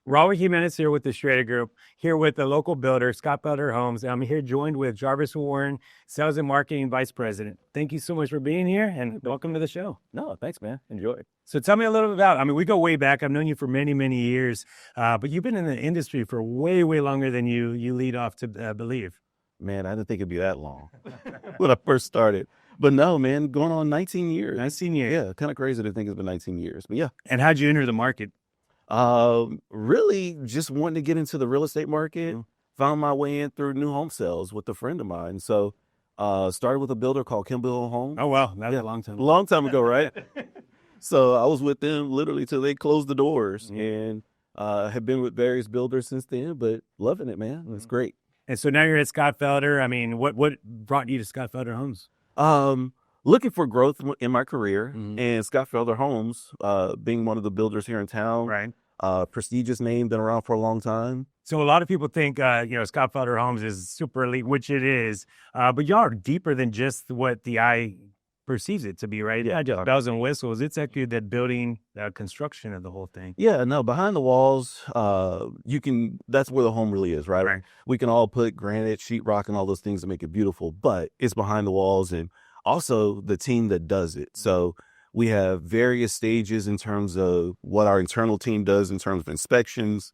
Raul Jimenez here with the Schrader Group, here with the local builder, Scott Felder Homes. I'm here joined with Jarves Warren, Sales and Marketing Vice President. Thank you so much for being here and welcome to the show. No, thanks, man. Enjoy. So tell me a little bit about, we go way back. I've known you for many, many years, but you've been in the industry for way, way longer than you lead off to believe. Man, I didn't think it'd be that long when I first started. But no, man, going on 19 years. 19 years. Yeah, kind of crazy to think it's been 19 years. But yeah. And how'd you enter the market? Really just wanting to get into the real estate market. Found my way in through new home sales with a friend of mine. So started with a builder called Floorplans Homes. Oh, wow. That was a long time ago. Long time ago, right? So I was with them literally till they closed the doors, and have been with various builders since then, but loving it, man. It's great. And so now you're at Scott Felder. What brought you to Scott Felder Homes? Looking for growth in my career, and Scott Felder Homes, being one of the builders here in town, Right. Prestigious name, been around for a long time. So a lot of people think, Scott Felder Homes is super elite, which it is. But y'all are deeper than just what the eye perceives it to be, right? Yeah. Not just bells and whistles. It's actually that building, construction of the whole thing. Yeah, no, behind the walls, that's where the home really is, right? Right. We can all put granite, sheetrock, and all those things to make it beautiful, but it's behind the walls and also the team that does it. So we have various stages in terms of what our internal team does in terms of inspections,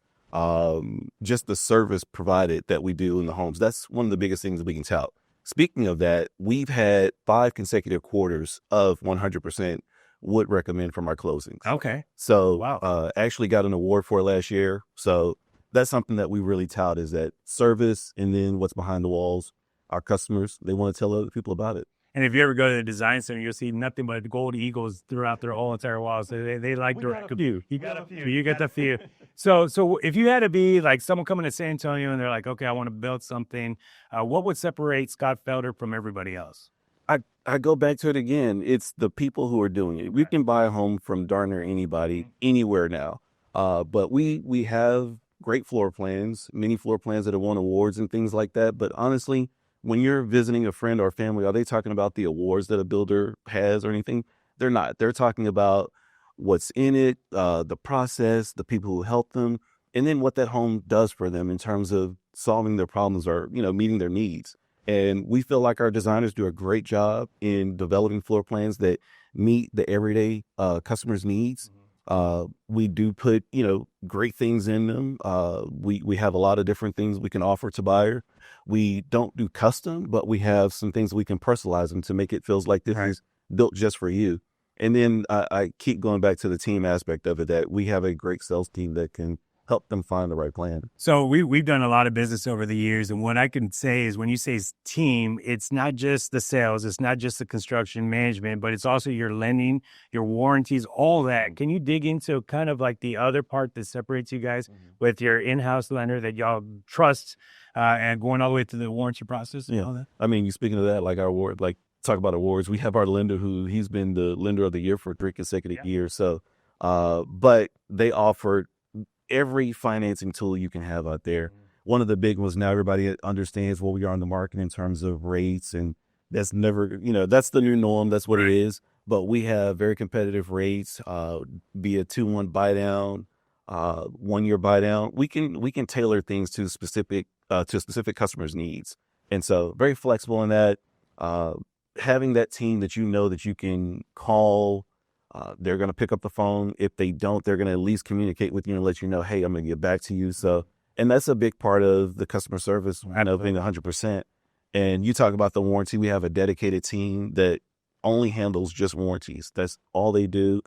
just the service provided that we do in the homes. That's one of the biggest things that we can tout. Speaking of that, we've had 5 consecutive quarters of 100% would recommend from our closings. Okay. So Wow. actually got an award for it last year. So that's something that we really tout, is that service, and then what's behind the walls. Our customers, they want to tell other people about it. And if you ever go to the design center, you'll see nothing but gold eagles throughout their whole entire walls. So they like direct. You got a few. You get the few. So if you had to be like someone coming to San Antonio and they're like, okay, I want to build something, what would separate Scott Felder from everybody else? I go back to it again. It's the people who are doing it. We can buy a home from darn near anybody, anywhere now. But we have great floor plans, many floor plans that have won awards and things like that. But honestly, when you're visiting a friend or family, are they talking about the awards that a builder has or anything? They're not. They're talking about what's in it, the process, the people who help them, and then what that home does for them in terms of solving their problems or, meeting their needs. And we feel like our designers do a great job in developing floor plans that meet the everyday customers' needs. We do put, great things in them. We have a lot of different things we can offer to buyer. We don't do custom, but we have some things we can personalize them to make it feels like this is built just for you. And then I keep going back to the team aspect of it, that we have a great sales team that can help them find the right plan. So we've done a lot of business over the years. And what I can say is when you say team, it's not just the sales, it's not just the construction management, but it's also your lending, your warranties, all that. Can you dig into kind of like the other part that separates you guys with your in-house lender that y'all trust and going all the way through the warranty process and all that? I mean, you speaking of that, like our award, like talk about awards, we have our lender he's been the lender of the year for 3 consecutive years. So, but they offered every financing tool you can have out there. One of the big ones, now everybody understands where we are in the market in terms of rates, and that's never, that's the new norm. That's what it is. But we have very competitive rates, be a 2-1 buy down, 1-year buy down. We can tailor things to specific customers' needs. And so very flexible in that, having that team that that you can call. They're going to pick up the phone. If they don't, they're going to at least communicate with you and let you know, hey, I'm going to get back to you. So, and that's a big part of the customer service, being 100%. And you talk about the warranty. We have a dedicated team that only handles just warranties. That's all they do,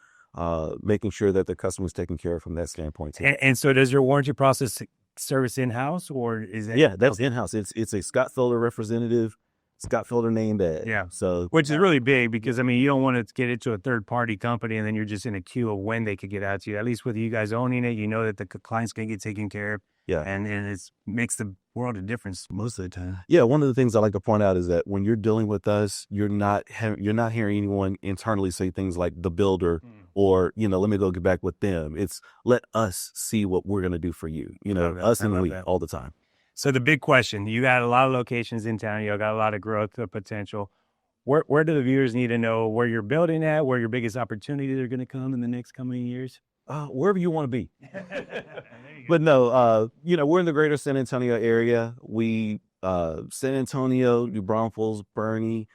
making sure that the customer's taken care of from that standpoint too. And so does your warranty process service in-house, or is that? Yeah, that's in-house. It's a Scott Felder representative, Scott Felder name badge. Yeah. So, which is really big because, you don't want to get it to a third-party company and then you're just in a queue of when they could get out to you. At least with you guys owning it, you know that the client's going to get taken care of. Yeah. And it makes the world a difference most of the time. Yeah. One of the things I like to point out is that when you're dealing with us, you're not hearing anyone internally say things like the builder or, let me go get back with them. It's let us see what we're going to do for you, us and we all the time. So the big question, you got a lot of locations in town, you got a lot of growth potential. Where do the viewers need to know where you're building at, where your biggest opportunities are going to come in the next coming years? Wherever you want to be. But no, we're in the greater San Antonio area. We, San Antonio, New Braunfels, Boerne,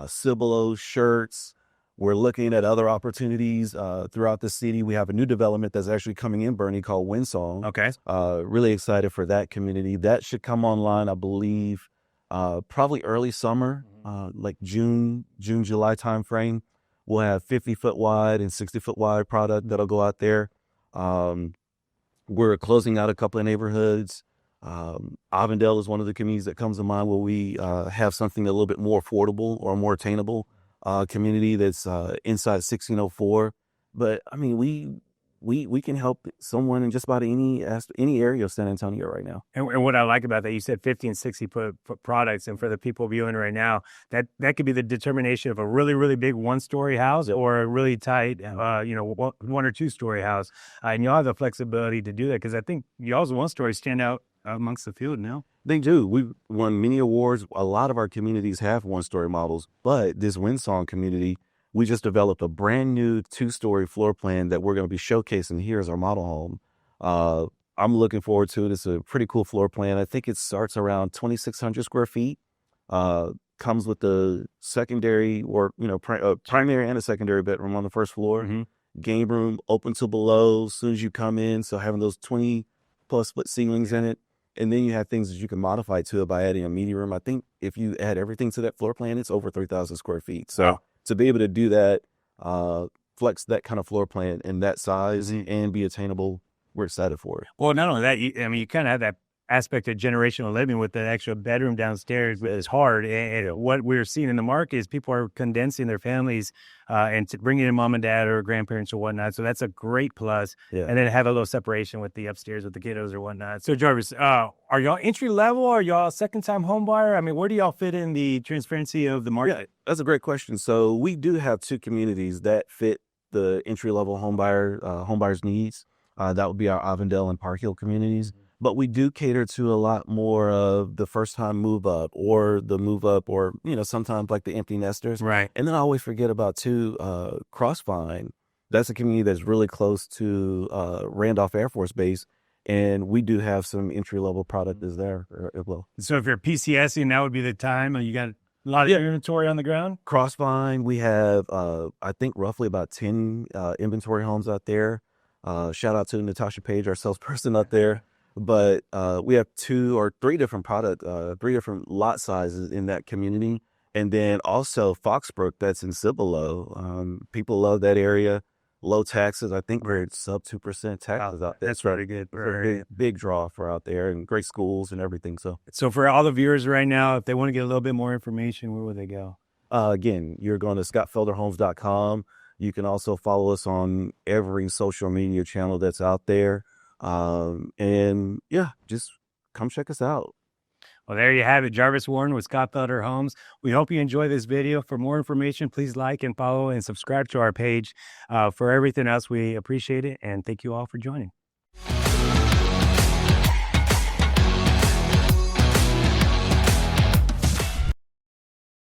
Cibolo, Shirts. We're looking at other opportunities throughout the city. We have a new development that's actually coming in Boerne called Windsong. Okay. Really excited for that community. That should come online, I believe, probably early summer, like June, July timeframe. We'll have 50-foot wide and 60-foot wide product that'll go out there. We're closing out a couple of neighborhoods. Avondale is one of the communities that comes to mind where we have something a little bit more affordable or more attainable community that's inside 1604. But I mean, we can help someone in just about any area of San Antonio right now. And what I like about that, you said 50 and 60-foot products, and for the people viewing right now, that could be the determination of a really, really big one-story house or a really tight, 1 or 2-story house, and you'll have the flexibility to do that because I think y'all's one-story stand out amongst the field now. They do. We've won many awards. A lot of our communities have one-story models, but this Windsong community, we just developed a brand new 2-story floor plan that we're going to be showcasing here as our model home. I'm looking forward to it. It's a pretty cool floor plan. I think it starts around 2,600 square feet. Comes with the secondary or, primary and a secondary bedroom on the first floor. Mm-hmm. Game room open to below as soon as you come in. So having those 20 plus split ceilings in it. And then you have things that you can modify to it by adding a media room. I think if you add everything to that floor plan, it's over 3,000 square feet. So wow. To be able to do that, flex that kind of floor plan in that size and be attainable, we're excited for it. Well, not only that, you kind of have that aspect of generational living with the extra bedroom downstairs is hard. And what we're seeing in the market is people are condensing their families and bringing in mom and dad or grandparents or whatnot. So that's a great plus. Yeah. And then have a little separation with the upstairs with the kiddos or whatnot. So Jarves, are y'all entry level? Are y'all a second-time home buyer? I mean, where do y'all fit in the transparency of the market? Yeah, that's a great question. So we do have 2 communities that fit the entry-level home buyers' needs. That would be our Avondale and Park Hill communities. But we do cater to a lot more of the first-time move-up or the move-up or, sometimes like the empty nesters. Right. And then I always forget about, too, Crossvine. That's a community that's really close to Randolph Air Force Base. And we do have some entry-level product is there as well. So if you're PCSing, that would be the time. You got a lot of inventory on the ground? Crossvine, we have, I think, roughly about 10 inventory homes out there. Shout out to Natasha Page, our salesperson out there. But we have 2 or 3 different 3 different lot sizes in that community. And then also Foxbrook, that's in Cibolo. People love that area. Low taxes. I think we're at sub 2% taxes out there. That's really good. Big draw for out there and great schools and everything. So for all the viewers right now, if they want to get a little bit more information, where would they go? Again, you're going to scottfelderhomes.com. You can also follow us on every social media channel that's out there. And yeah, just come check us out. Well, there you have it. Jarves Warren with Scott Felder Homes. We hope you enjoy this video. For more information, please like and follow and subscribe to our page. For everything else, we appreciate it. And thank you all for joining.